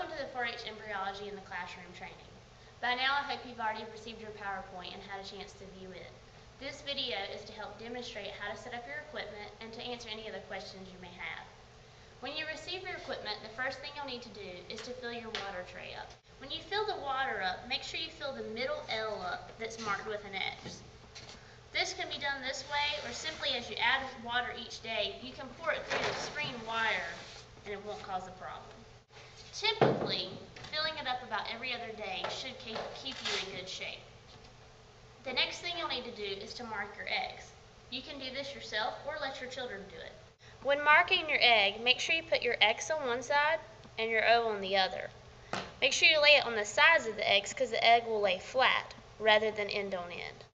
Welcome to the 4-H Embryology in the Classroom training. By now I hope you've already received your PowerPoint and had a chance to view it. This video is to help demonstrate how to set up your equipment and to answer any other questions you may have. When you receive your equipment, the first thing you'll need to do is to fill your water tray up. When you fill the water up, make sure you fill the middle L up that's marked with an X. This can be done this way, or simply as you add water each day, you can pour it through the screen wire and it won't cause a problem. Typically, filling it up about every other day should keep you in good shape. The next thing you'll need to do is to mark your eggs. You can do this yourself or let your children do it. When marking your egg, make sure you put your X on one side and your O on the other. Make sure you lay it on the sides of the eggs because the egg will lay flat rather than end on end.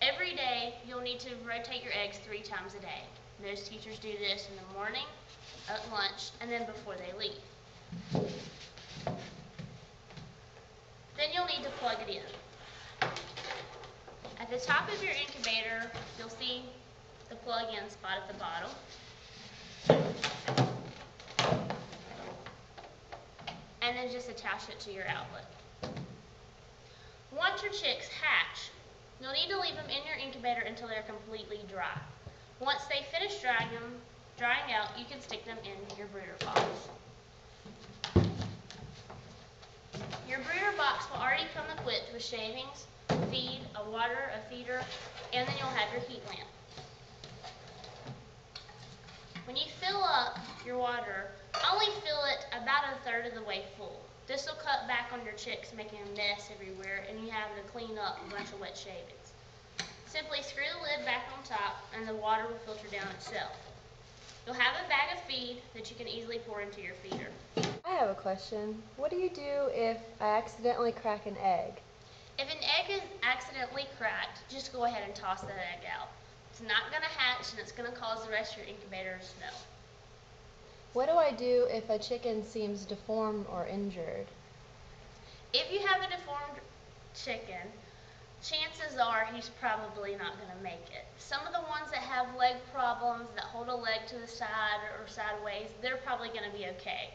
Every day, you'll need to rotate your eggs 3 times a day. Most teachers do this in the morning, at lunch, and then before they leave. Then you'll need to plug it in. At the top of your incubator, you'll see the plug-in spot at the bottom. And then just attach it to your outlet. Once your chicks hatch, you'll need to leave them in your incubator until they're completely dry. Once they finish drying out, you can stick them in your brooder box. Your brooder box will already come equipped with shavings, feed, a water, a feeder, and then you'll have your heat lamp. When you fill up your water, only fill it about 1/3 of the way full. This will cut back on your chicks making a mess everywhere and you have to clean up a bunch of wet shavings. Simply screw the lid back on top and the water will filter down itself. You'll have a bag of feed that you can easily pour into your feeder. I have a question. What do you do if I accidentally crack an egg? If an egg is accidentally cracked, just go ahead and toss that egg out. It's not going to hatch and it's going to cause the rest of your incubator to smell. What do I do if a chicken seems deformed or injured? If you have a deformed chicken, chances are he's probably not going to make it. Some of the ones that have leg problems, that hold a leg to the side or sideways, they're probably going to be okay.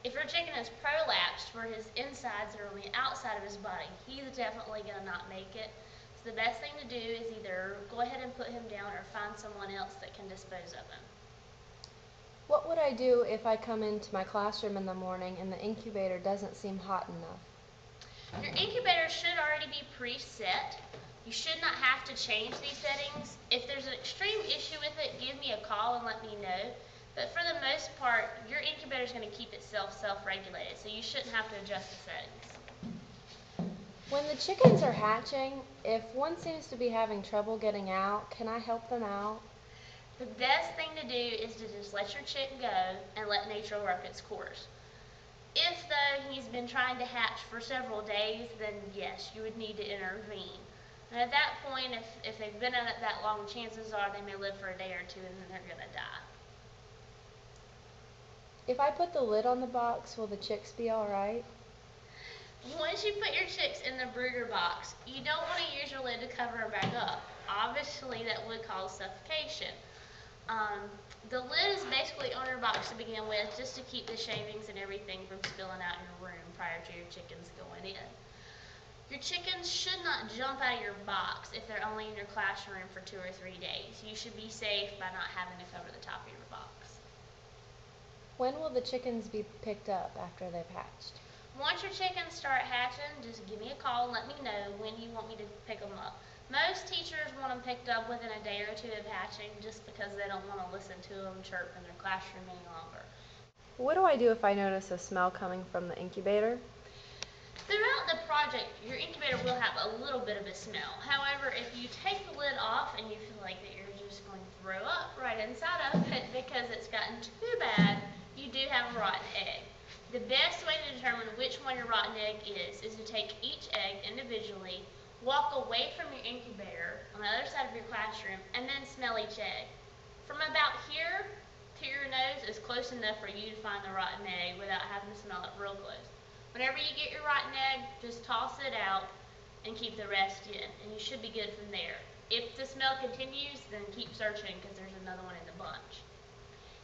If your chicken is prolapsed, where his insides are on the outside of his body, he's definitely going to not make it. So the best thing to do is either go ahead and put him down or find someone else that can dispose of him. What would I do if I come into my classroom in the morning and the incubator doesn't seem hot enough? Your incubator should already be preset. You should not have to change these settings. If there's an extreme issue with it, give me a call and let me know. But for the most part, your incubator is going to keep itself self-regulated, so you shouldn't have to adjust the settings. When the chickens are hatching, if one seems to be having trouble getting out, can I help them out? The best thing to do is to just let your chick go and let nature work its course. If, though, he's been trying to hatch for several days, then yes, you would need to intervene. And at that point, if they've been in it that long, chances are they may live for a day or two and then they're going to die. If I put the lid on the box, will the chicks be alright? Once you put your chicks in the brooder box, you don't want to use your lid to cover them back up. Obviously, that would cause suffocation. The lid is basically on your box to begin with, just to keep the shavings and everything from spilling out in your room prior to your chickens going in. Your chickens should not jump out of your box if they're only in your classroom for 2 or 3 days. You should be safe by not having to cover the top of your box. When will the chickens be picked up after they've hatched? Once your chickens start hatching, just give me a call and let me know when you want me to pick them up. Most teachers want them picked up within a day or 2 of hatching just because they don't want to listen to them chirp in their classroom any longer. What do I do if I notice a smell coming from the incubator? Throughout the project, your incubator will have a little bit of a smell. However, if you take the lid off and you feel like that you're just going to throw up right inside of it because it's gotten too bad, you do have a rotten egg. The best way to determine which one your rotten egg is to take each egg individually, walk away from your incubator on the other side of your classroom, and then smell each egg. From about here to your nose is close enough for you to find the rotten egg without having to smell it real close. Whenever you get your rotten egg, just toss it out and keep the rest in, and you should be good from there. If the smell continues, then keep searching because there's another one in the bunch.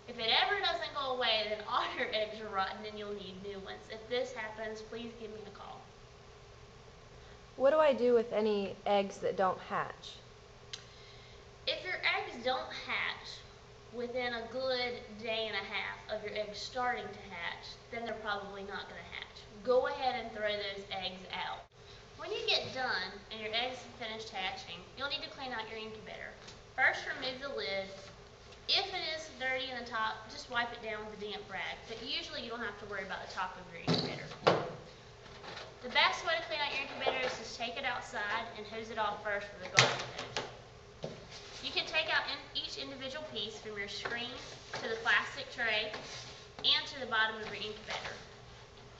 If it ever doesn't go away, then all your eggs are rotten and you'll need new ones. If this happens, please give me a call. What do I do with any eggs that don't hatch? If your eggs don't hatch within a good day and a half of your eggs starting to hatch, then they're probably not going to hatch. Go ahead and throw those eggs out. When you get done and your eggs have finished hatching, you'll need to clean out your incubator. First, remove the lid. If it is dirty in the top, just wipe it down with a damp rag, but usually you don't have to worry about the top of your incubator. The best way to clean out your incubator is to take it outside and hose it off first with a garden hose. You can take out each individual piece from your screen to the plastic tray and to the bottom of your incubator.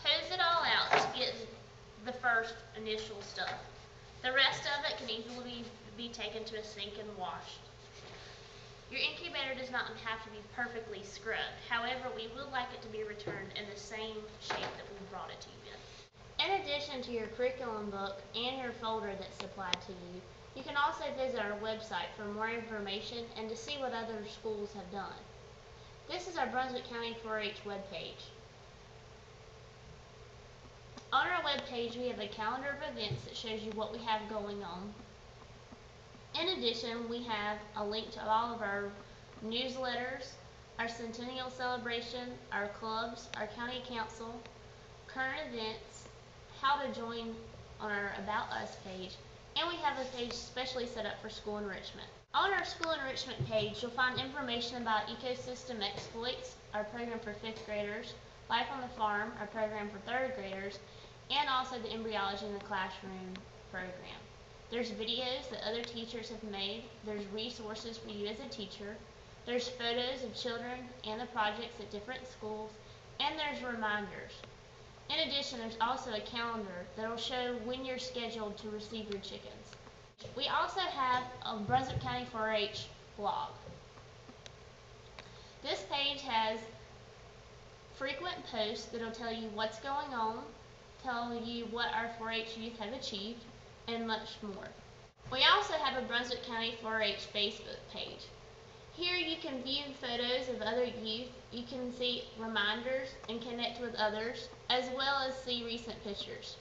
Hose it all out to get the first initial stuff. The rest of it can easily be taken to a sink and washed. Your incubator does not have to be perfectly scrubbed. However, we would like it to be returned in the same shape that we brought it to you in. In addition to your curriculum book and your folder that's supplied to you, you can also visit our website for more information and to see what other schools have done. This is our Brunswick County 4-H webpage. On our webpage, we have a calendar of events that shows you what we have going on. In addition, we have a link to all of our newsletters, our centennial celebration, our clubs, our county council, current events, how to join on our About Us page, and we have a page specially set up for school enrichment. On our school enrichment page, you'll find information about ecosystem exploits, our program for 5th graders, Life on the Farm, our program for 3rd graders, and also the Embryology in the Classroom program. There's videos that other teachers have made, there's resources for you as a teacher, there's photos of children and the projects at different schools, and there's reminders. In addition, there's also a calendar that will show when you're scheduled to receive your chickens. We also have a Brunswick County 4-H blog. This page has frequent posts that will tell you what's going on, tell you what our 4-H youth have achieved, and much more. We also have a Brunswick County 4-H Facebook page. Here you can view photos of other youth, you can see reminders and connect with others, as well as see recent pictures.